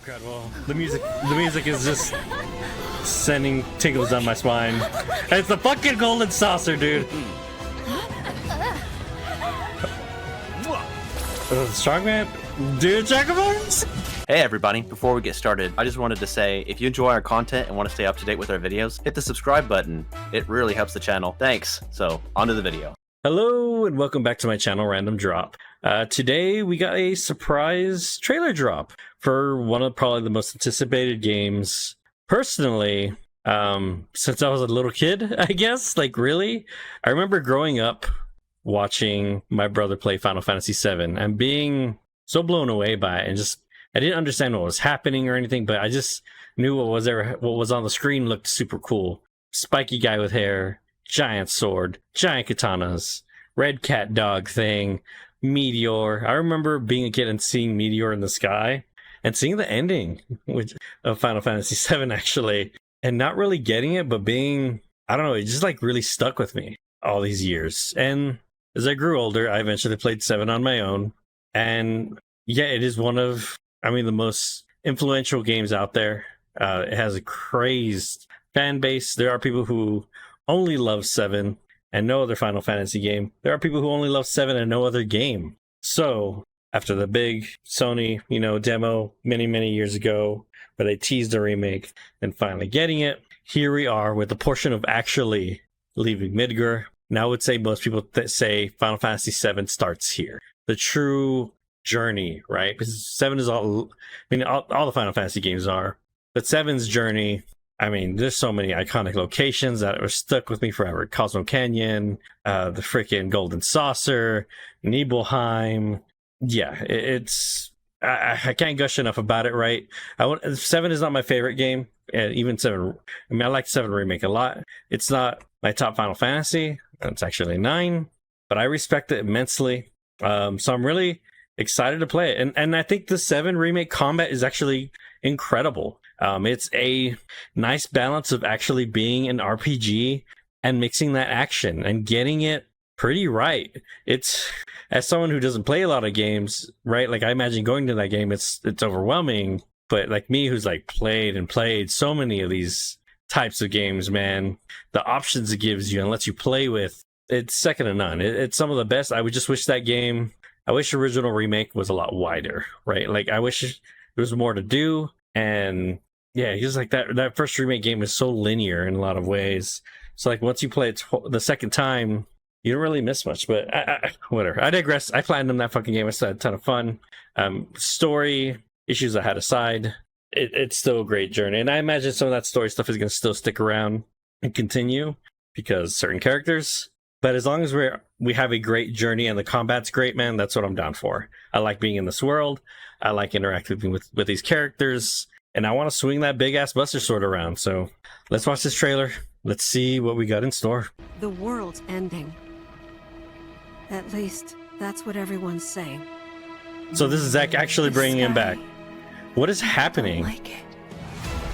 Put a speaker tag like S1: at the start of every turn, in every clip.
S1: incredible. The music is just sending tingles down my spine. It's the fucking golden saucer, dude. Strongman, dude, Jacobones.
S2: Hey everybody, before we get started, I just wanted to say, if you enjoy our content and want to stay up to date with our videos, hit the subscribe button. It really helps the channel. Thanks. So, on to the video.
S1: Hello and welcome back to my channel, Random Drop. Today we got a surprise trailer drop for one of probably the most anticipated games. Personally, since I was a little kid, I guess, like really, I remember growing up watching my brother play Final Fantasy VII and being so blown away by it, and just I didn't understand what was happening or anything, but I just knew what was on the screen looked super cool. Spiky guy with hair, giant sword, giant katanas, red cat dog thing, meteor. I remember being a kid and seeing meteor in the sky and seeing the ending of Final Fantasy VII actually, and not really getting it, but being, I don't know, it just like really stuck with me all these years. And as I grew older, I eventually played 7 on my own. And yeah, it is one of, I mean, the most influential games out there. It has a crazed fan base. There are people who only love 7 and no other Final Fantasy game. There are people who only love 7 and no other game. So after the big Sony, demo many years ago, where they teased a remake and finally getting it, here we are with the portion of actually leaving Midgar. Now I would say most people say Final Fantasy VII starts here. The true journey, right? Because 7 is all the Final Fantasy games are. But 7's journey, I mean, there's so many iconic locations that are stuck with me forever. Cosmo Canyon, the freaking Golden Saucer, Nibelheim. Yeah, it's... I can't gush enough about it, right? 7 is not my favorite game. Even 7... I mean, I like 7 Remake a lot. It's not my top Final Fantasy. It's actually 9. But I respect it immensely. So I'm really excited to play it. And I think the 7 Remake combat is actually incredible. It's a nice balance of actually being an RPG and mixing that action and getting it pretty right. It's, as someone who doesn't play a lot of games, right? Like I imagine going to that game, it's overwhelming. But like me, who's like played so many of these types of games, man, the options it gives you and lets you play with, it's second to none. It's some of the best. I would just wish that game, I wish original Remake was a lot wider, right? Like I wish there was more to do. And yeah, just like that first Remake game is so linear in a lot of ways. So like once you play it the second time, you don't really miss much. But whatever. I digress. I platinumed that fucking game. It's had a ton of fun. Story issues I had aside, it's still a great journey. And I imagine some of that story stuff is going to still stick around and continue because certain characters. But as long as we have a great journey and the combat's great, man, that's what I'm down for. I like being in this world. I like interacting with these characters. And I want to swing that big-ass Buster Sword around. So let's watch this trailer. Let's see what we got in store.
S3: The world's ending. At least, that's what everyone's saying.
S1: So this is Zack actually bringing him back. What is happening?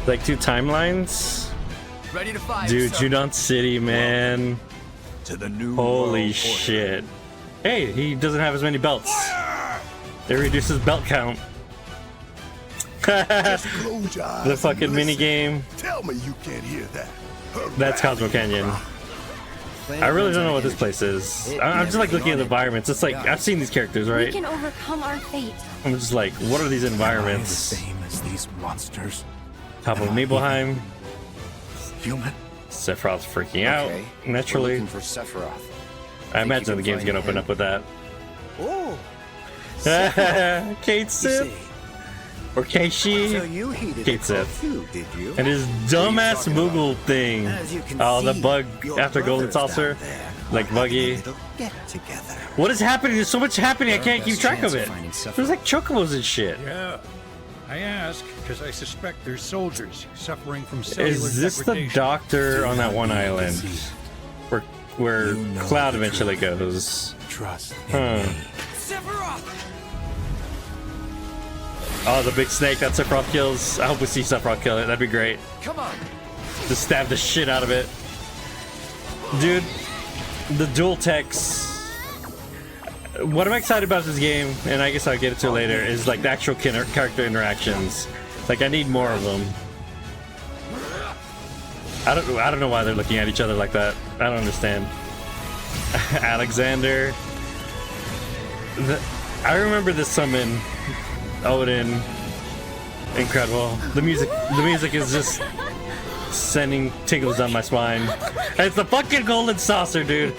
S1: Like 2 timelines?
S4: Ready to fight,
S1: dude,
S4: sir.
S1: Judon City, man.
S4: To the new
S1: Holy shit. Hey, he doesn't have as many belts. They reduced his belt count. The fucking mini game.
S5: Tell me you can't hear that.
S1: That's Cosmo Canyon. I really don't know what this place is. I'm just like looking at the environments. It's like I've seen these characters, right?
S6: We can overcome our fate.
S1: I'm just like, what are these environments?
S5: Same as these monsters.
S1: Top of Nibelheim.
S5: Human.
S1: Sephiroth's freaking out. Naturally.
S4: Looking for Sephiroth.
S1: I imagine the game's gonna open up with that.
S4: Oh,
S1: Kate Sith. Or Keishi.
S4: so you heeded
S1: Kate
S4: the
S1: Sith.
S4: curfew, did you?
S1: And his dumbass Moogle thing.
S4: As you can
S1: Oh, the
S4: see,
S1: bug
S4: your
S1: after Golden
S4: brothers down
S1: Saucer.
S4: there
S1: Like
S4: are
S1: Buggy.
S4: having a little get together.
S1: What is happening? There's so much happening, I can't keep
S4: best
S1: track of
S4: chance
S1: it.
S4: of finding Sephiroth.
S1: There's like chocobos and shit.
S7: Yeah, I ask because I suspect there's soldiers suffering from cellular
S1: Is this the
S7: degradation.
S1: doctor on that one island? Where
S5: You know
S1: Cloud
S5: the
S1: eventually
S5: truth.
S1: goes?
S5: Trust in
S1: Huh.
S5: me.
S4: Sephiroth!
S1: Oh, the big snake that Sephiroth kills. I hope we see Sephiroth kill it. That'd be great.
S4: Come on.
S1: Just stab the shit out of it. Dude, the dual techs. What I'm excited about this game, and I guess I'll get into it later, is like the actual character interactions. Like, I need more of them. I don't know why they're looking at each other like that. I don't understand. Alexander. I remember this summon. Odin. Incredible. The music is just sending tingles down my spine. It's the fucking golden saucer, dude.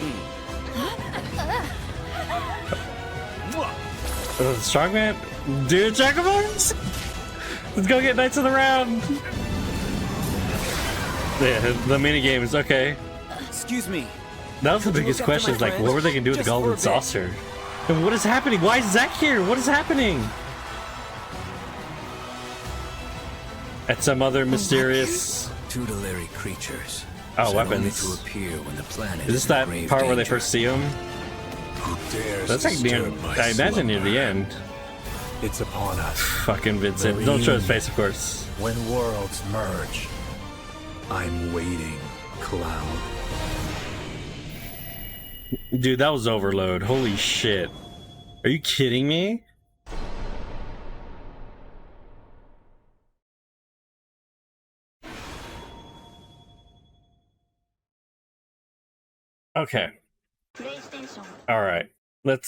S1: Strongman? Dude, Chocobos? Let's go get Knights of the Round. Yeah, the mini games, okay.
S4: Excuse me.
S1: That was the biggest question, is like, what were they gonna do with the golden saucer? And what is happening? Why is Zack here? What is happening? At some other mysterious
S6: tutelary creatures.
S1: Oh, weapons.
S6: To appear when the planet
S1: is this that part where they first see him? That's like near, I imagine near the end.
S5: It's upon us.
S1: Fucking Vincent. Don't show his face, of course.
S5: When worlds merge, I'm waiting, Cloud.
S1: Dude, that was overload. Holy shit. Are you kidding me? Okay. All right. Let's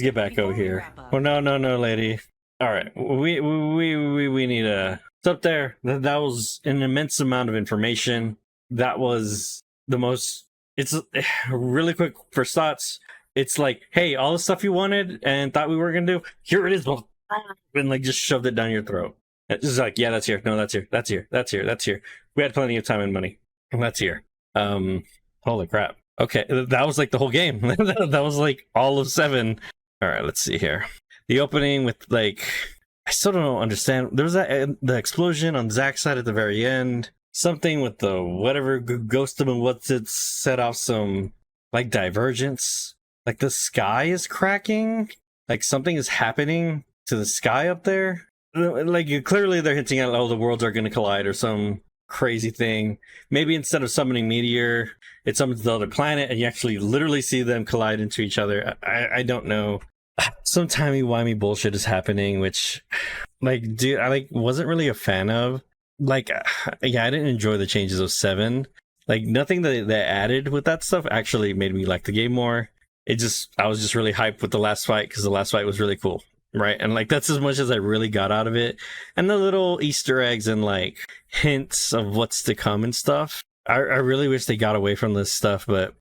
S1: get back over here. Oh no, lady. All right. We need a. It's up there. That was an immense amount of information. That was the most. It's really quick first thoughts. It's like, hey, all the stuff you wanted and thought we were gonna do, here it is, and like just shoved it down your throat. It's just like, yeah, that's here. No, that's here. That's here. That's here. That's here. We had plenty of time and money. And that's here. Holy crap. Okay, that was like the whole game. That was like all of 7. All right, let's see here. The opening with like, I still don't understand. There was that the explosion on Zack's side at the very end. Something with the whatever ghost of and what's it set off some like divergence. Like the sky is cracking. Like something is happening to the sky up there. Like clearly they're hinting at, oh, the worlds are going to collide or some crazy thing. Maybe instead of summoning meteor, it summons the other planet and you actually literally see them collide into each other. I don't know. Some timey-wimey bullshit is happening, which like, dude, I like wasn't really a fan of. Like, yeah, I didn't enjoy the changes of 7. Like nothing that they added with that stuff actually made me like the game more. I was just really hyped with the last fight because the last fight was really cool. Right, and like that's as much as I really got out of it, and the little Easter eggs and like hints of what's to come and stuff. I really wish they got away from this stuff, but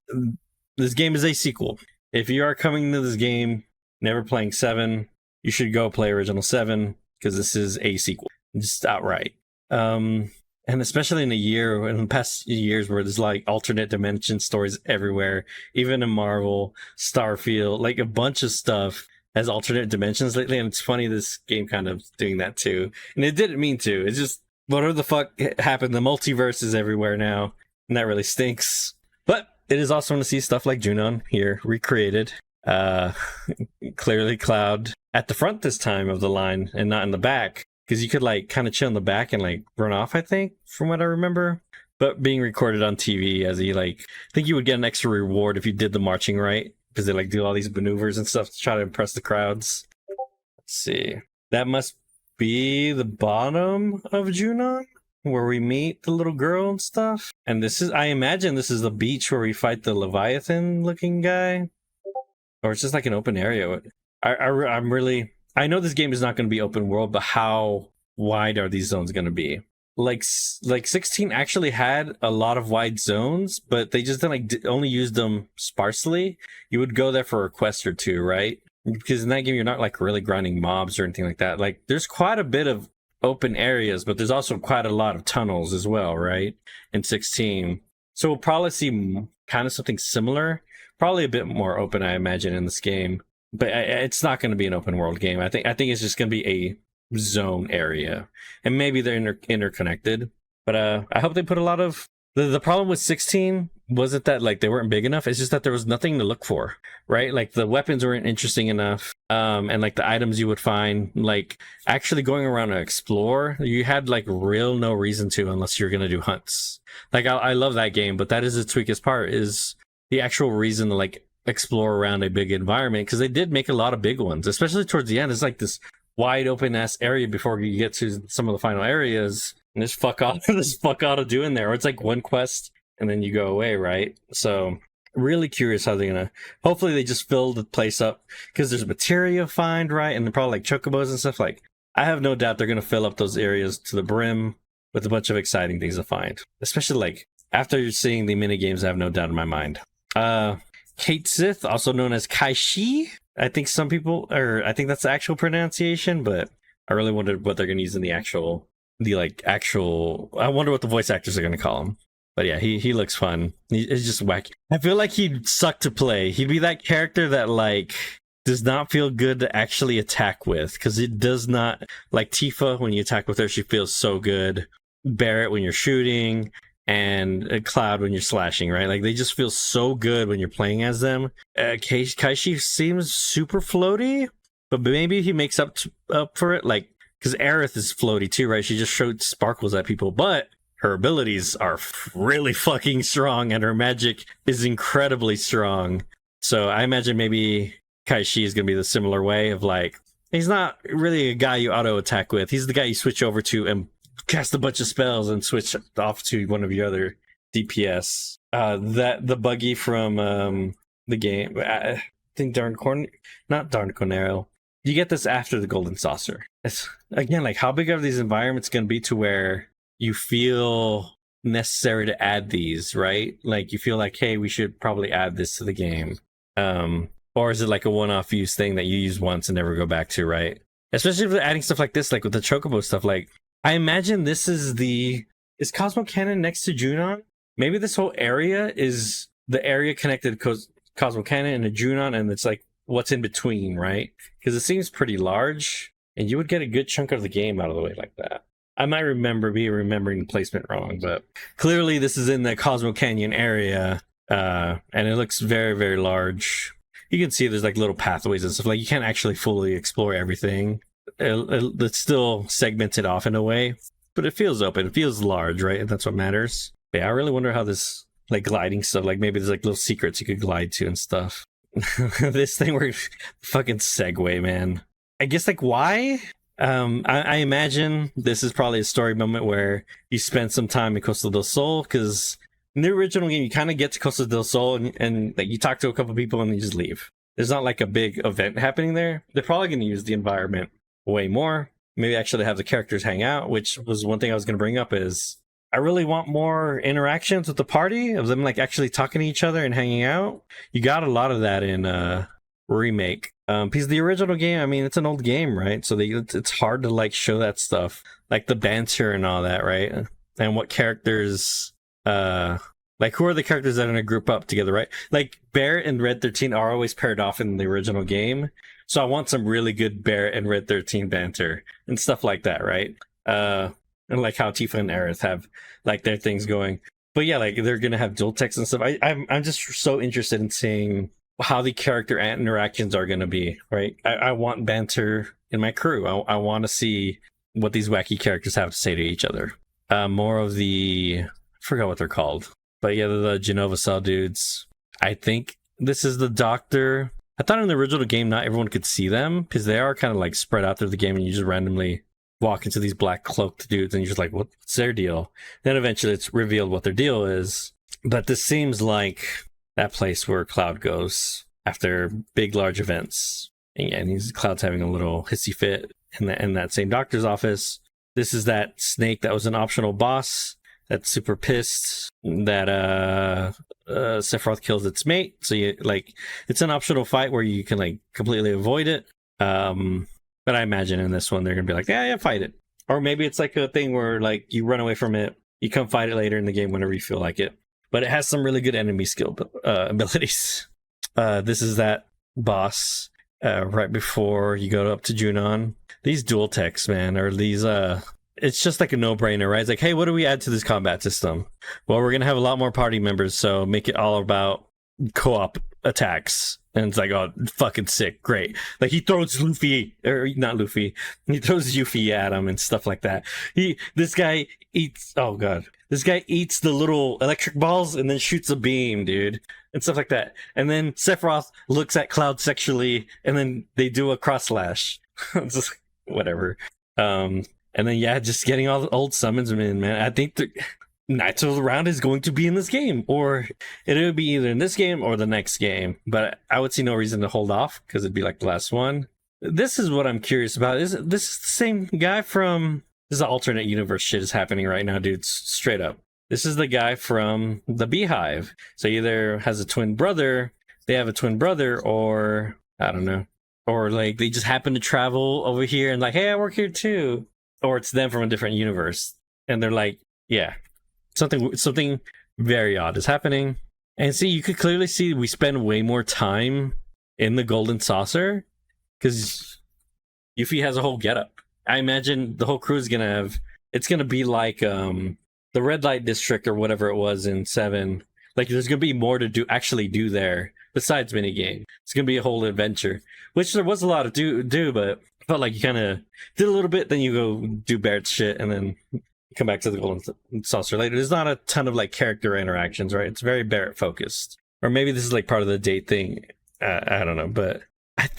S1: this game is a sequel. If you are coming to this game never playing 7, you should go play original 7 because this is a sequel, just outright. And especially in the past years where there's like alternate dimension stories everywhere, even in Marvel, Starfield, like a bunch of stuff has alternate dimensions lately, and it's funny this game kind of doing that too. And it didn't mean to. It's just whatever the fuck happened. The multiverse is everywhere now, and that really stinks. But it is awesome to see stuff like Junon here recreated. Clearly Cloud at the front this time of the line and not in the back, because you could like kind of chill in the back and like run off, I think, from what I remember. But being recorded on TV as he like, I think you would get an extra reward if you did the marching right, because they like do all these maneuvers and stuff to try to impress the crowds. Let's see. That must be the bottom of Junon, where we meet the little girl and stuff. And this is, I imagine this is the beach where we fight the Leviathan looking guy. Or it's just like an open area. I'm really, I know this game is not going to be open world, but how wide are these zones going to be? Like 16 actually had a lot of wide zones, but they just only used them sparsely. You would go there for a quest or two, right? Because in that game, you're not like really grinding mobs or anything like that. Like there's quite a bit of open areas, but there's also quite a lot of tunnels as well, right? In 16. So we'll probably see kind of something similar, probably a bit more open, I imagine, in this game. But it's not going to be an open world game. I think it's just going to be a zone area, and maybe they're interconnected, but I hope they put a lot of the problem with 16 wasn't that like they weren't big enough. It's just that there was nothing to look for, right? Like the weapons weren't interesting enough, and like the items you would find, like actually going around to explore, you had like no reason to, unless you're gonna do hunts. Like I love that game, but that is its weakest part, is the actual reason to like explore around a big environment, because they did make a lot of big ones, especially towards the end. It's like this wide open ass area before you get to some of the final areas, and just fuck off, just fuck out of doing there. Or it's like one quest and then you go away, right? So really curious how they're gonna. Hopefully they just fill the place up because there's materia find, right? And they're probably like chocobos and stuff. Like I have no doubt they're gonna fill up those areas to the brim with a bunch of exciting things to find, especially like after seeing the mini games. I have no doubt in my mind. Kate Sith, also known as Kaishi. I think some people, or I think that's the actual pronunciation, but I really wondered what they're going to use in the actual. I wonder what the voice actors are going to call him. But yeah, he looks fun. He's just wacky. I feel like he'd suck to play. He'd be that character that like does not feel good to actually attack with, because it does not, like Tifa, when you attack with her, she feels so good. Barrett when you're shooting, and Cloud when you're slashing, right? Like they just feel so good when you're playing as them. Kaishi seems super floaty, but maybe he makes up for it, like because Aerith is floaty too, right? She just showed sparkles at people, but her abilities are really fucking strong, and her magic is incredibly strong. So I imagine maybe Kaishi is gonna be the similar way of like, he's not really a guy you auto attack with. He's the guy you switch over to and cast a bunch of spells and switch off to one of your other DPS. The buggy from the game, I think not Darn Cornero. You get this after the Golden Saucer. It's again like how big are these environments going to be to where you feel necessary to add these, right? Like you feel like, hey, we should probably add this to the game. Or is it like a one-off use thing that you use once and never go back to, right? Especially with adding stuff like this, like with the Chocobo stuff. Like I imagine this is Cosmo Canyon next to Junon? Maybe this whole area is the area connected to Cosmo Canyon and to Junon, and it's like what's in between, right? Because it seems pretty large, and you would get a good chunk of the game out of the way like that. I might be remembering the placement wrong, but clearly this is in the Cosmo Canyon area, and it looks very, very large. You can see there's like little pathways and stuff. Like you can't actually fully explore everything. It's still segmented off in a way, but it feels open. It feels large, right? And that's what matters. But yeah, I really wonder how this like gliding stuff, like maybe there's like little secrets you could glide to and stuff. This thing where fucking segue, man. I guess like why? I imagine this is probably a story moment where you spend some time in Costa del Sol, because in the original game you kind of get to Costa del Sol and like you talk to a couple people and you just leave. There's not like a big event happening there. They're probably going to use the environment way more. Maybe actually have the characters hang out, which was one thing I was going to bring up. Is I really want more interactions with the party of them like actually talking to each other and hanging out. You got a lot of that in remake, because the original game, I mean, it's an old game, right? So it's hard to like show that stuff, like the banter and all that, right? And what characters like who are the characters that are going to group up together, right? Like Barrett and Red 13 are always paired off in the original game. So I want some really good Barrett and Red 13 banter and stuff like that, right? And like how Tifa and Aerith have like their things going. But yeah, like they're gonna have dual text and stuff. I'm just so interested in seeing how the character interactions are gonna be, right? I want banter in my crew. I want to see what these wacky characters have to say to each other. More of I forgot what they're called, but yeah, the Genova Cell dudes. I think this is the Doctor. I thought in the original game, not everyone could see them because they are kind of like spread out through the game, and you just randomly walk into these black cloaked dudes and you're just like, what's their deal? Then eventually it's revealed what their deal is. But this seems like that place where Cloud goes after big, large events. And he's Cloud's having a little hissy fit in that same doctor's office. This is that snake that was an optional boss that's super pissed that Sephiroth kills its mate. So you like, it's an optional fight where you can like completely avoid it. But I imagine in this one they're gonna be like, yeah, fight it. Or maybe it's like a thing where like you run away from it, you come fight it later in the game whenever you feel like it. But it has some really good enemy skill abilities. This is that boss right before you go up to Junon. These dual techs, man, or these it's just like a no-brainer, right? It's like, hey, what do we add to this combat system? Well, we're gonna have a lot more party members, so make it all about co-op attacks. And it's like, oh, fucking sick, great. Like he throws he throws Yuffie at him and stuff like that. This guy eats the little electric balls and then shoots a beam, dude, and stuff like that. And then Sephiroth looks at Cloud sexually, and then they do a cross slash. whatever. And then yeah, just getting all the old summons in, man. I think the Knights of the Round is going to be in this game, or it would be either in this game or the next game. But I would see no reason to hold off because it'd be like the last one. This is what I'm curious about. Is this the same guy from? This is alternate universe shit is happening right now, dude. Straight up. This is the guy from the Beehive. So either has a twin brother, they have a twin brother, or I don't know. Or like they just happen to travel over here and like, hey, I work here too. Or it's them from a different universe. And they're like, yeah, something very odd is happening. And see, you could clearly see we spend way more time in the Golden Saucer because Yuffie has a whole getup. I imagine the whole crew is gonna have. It's gonna be like the Red Light District or whatever it was in 7. Like there's gonna be more to do there besides minigame. It's gonna be a whole adventure, which there was a lot to do, but I felt like you kind of did a little bit, then you go do Barrett's shit, and then come back to the Golden Saucer later. There's not a ton of like character interactions, right? It's very Barrett focused, or maybe this is like part of the date thing. I don't know, but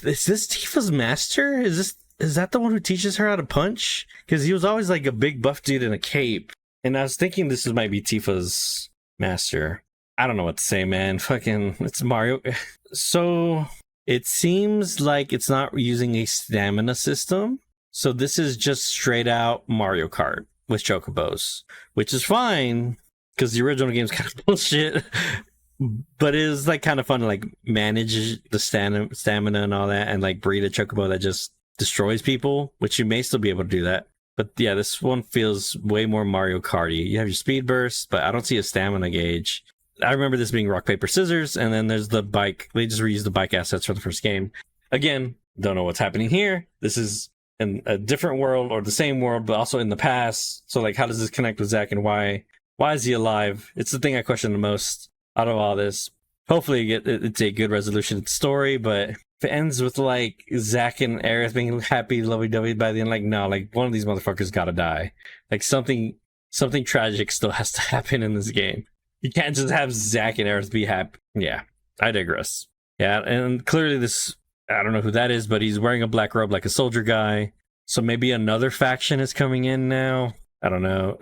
S1: is this Tifa's master? Is that the one who teaches her how to punch? Because he was always like a big buff dude in a cape. And I was thinking this might be Tifa's master. I don't know what to say, man. Fucking, it's Mario. So it seems like it's not using a stamina system. So this is just straight out Mario Kart with chocobos, which is fine because the original game's kind of bullshit. But it is like kind of fun to like manage the stamina and all that, and like breed a chocobo that just destroys people, which you may still be able to do that. But yeah, this one feels way more Mario Karty. You have your speed burst, but I don't see a stamina gauge. I remember this being rock, paper, scissors, and then there's the bike. They just reused the bike assets from the first game. Again, don't know what's happening here. This is in a different world or the same world, but also in the past. So like, how does this connect with Zack, and why is he alive? It's the thing I question the most out of all this. Hopefully it's a good resolution story, but if it ends with like Zack and Aerith being happy, lovey-dovey by the end, like no, like one of these motherfuckers gotta die. Like something tragic still has to happen in this game. You can't just have Zack and Aerith be happy. Yeah, I digress. Yeah, and clearly this, I don't know who that is, but he's wearing a black robe like a soldier guy. So maybe another faction is coming in now. I don't know.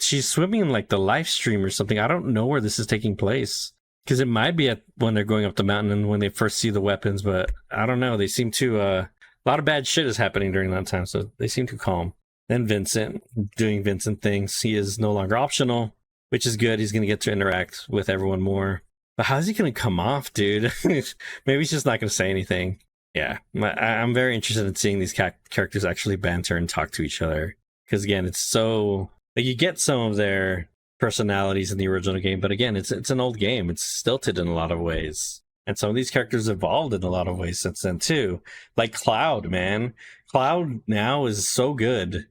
S1: She's swimming in like the live stream or something. I don't know where this is taking place. Because it might be when they're going up the mountain and when they first see the weapons, but I don't know. They seem to, a lot of bad shit is happening during that time, so they seem too calm. Then Vincent, doing Vincent things. He is no longer optional, which is good. He's going to get to interact with everyone more. But how's he going to come off, dude? Maybe he's just not going to say anything. Yeah, I'm very interested in seeing these characters actually banter and talk to each other. Because again, it's so, like, you get some of their personalities in the original game, but again, it's an old game. It's stilted in a lot of ways, and some of these characters evolved in a lot of ways since then too. Like Cloud, man. Cloud now is so good.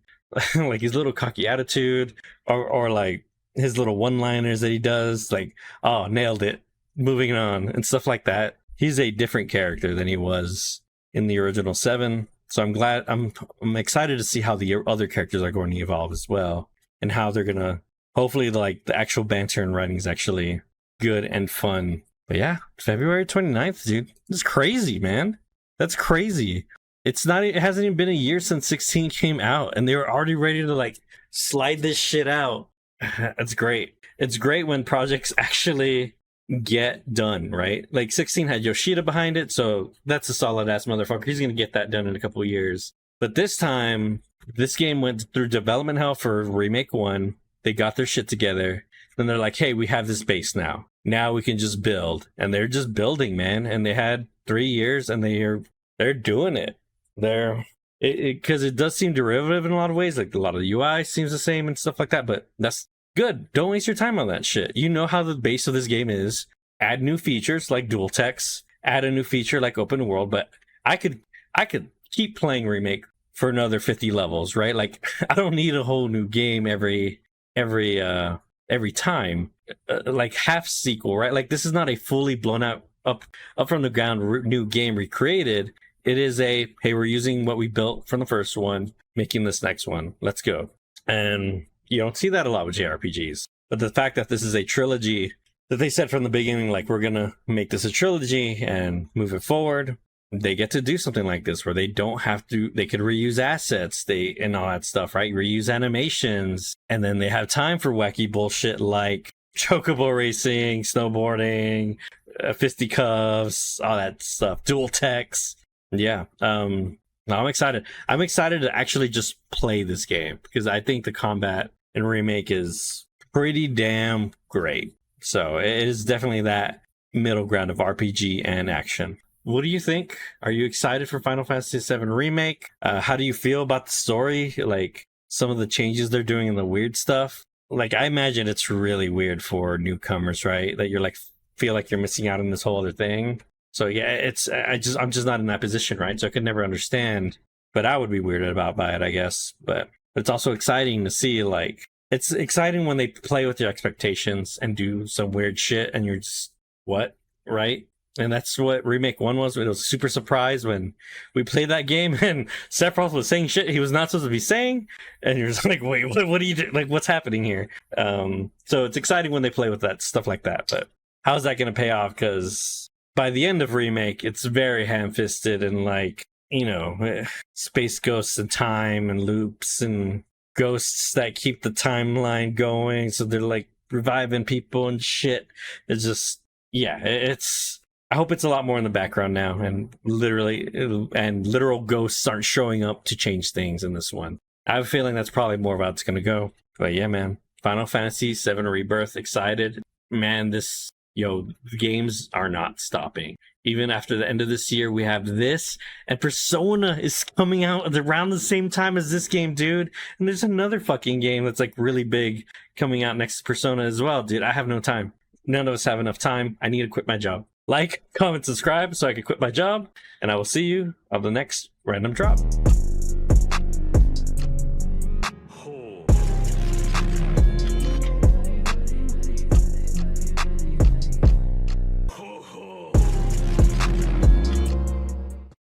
S1: Like his little cocky attitude, or like his little one-liners that he does, like, oh, nailed it, moving on, and stuff like that. He's a different character than he was in the original 7. So I'm excited to see how the other characters are going to evolve as well, and how they're gonna, hopefully, like, the actual banter and writing is actually good and fun. But yeah, February 29th, dude. That's crazy, man. That's crazy. It hasn't even been a year since 16 came out, and they were already ready to, like, slide this shit out. That's great. It's great when projects actually get done, right? Like, 16 had Yoshida behind it, so that's a solid-ass motherfucker. He's gonna get that done in a couple of years. But this time, this game went through development hell for Remake 1. They got their shit together. Then they're like, hey, we have this base now. Now we can just build. And they're just building, man. And they had 3 years, and they're doing it. Because it does seem derivative in a lot of ways. Like, a lot of the UI seems the same and stuff like that. But that's good. Don't waste your time on that shit. You know how the base of this game is. Add new features like dual text. Add a new feature like open world. But I could keep playing Remake for another 50 levels, right? Like, I don't need a whole new game every time, like half sequel, right? Like, this is not a fully blown out up from the ground new game recreated. It is hey, we're using what we built from the first one, making this next one. Let's go. And you don't see that a lot with JRPGs. But the fact that this is a trilogy, that they said from the beginning, like, we're gonna make this a trilogy and move it forward, they get to do something like this where they don't have to, they could reuse assets, and all that stuff, right? Reuse animations, and then they have time for wacky bullshit like chocobo racing, snowboarding, fisticuffs, all that stuff, dual techs. Yeah. No, I'm excited. I'm excited to actually just play this game because I think the combat in Remake is pretty damn great. So it is definitely that middle ground of RPG and action. What do you think? Are you excited for Final Fantasy VII Remake? How do you feel about the story? Like some of the changes they're doing and the weird stuff? Like I imagine it's really weird for newcomers, right? That you're like feel like you're missing out on this whole other thing. So yeah, I'm just not in that position, right? So I could never understand, but I would be weirded about by it, I guess. But it's also exciting to see, like, it's exciting when they play with your expectations and do some weird shit and you're just, what? Right? And that's what Remake 1 was. It was super surprised when we played that game and Sephiroth was saying shit he was not supposed to be saying. And you're just like, wait, what do you do? Like, what's happening here? So it's exciting when they play with that stuff like that. But how's that going to pay off? Because by the end of Remake, it's very ham-fisted and like, you know, space ghosts and time and loops and ghosts that keep the timeline going. So they're like reviving people and shit. It's just, yeah, I hope it's a lot more in the background now, and literal ghosts aren't showing up to change things in this one. I have a feeling that's probably more about it's going to go. But yeah, man, Final Fantasy VII Rebirth, excited. Man, the games are not stopping. Even after the end of this year, we have this, and Persona is coming out around the same time as this game, dude. And there's another fucking game that's like really big coming out next to Persona as well, dude. I have no time. None of us have enough time. I need to quit my job. Like, comment, subscribe so I can quit my job, and I will see you on the next random drop.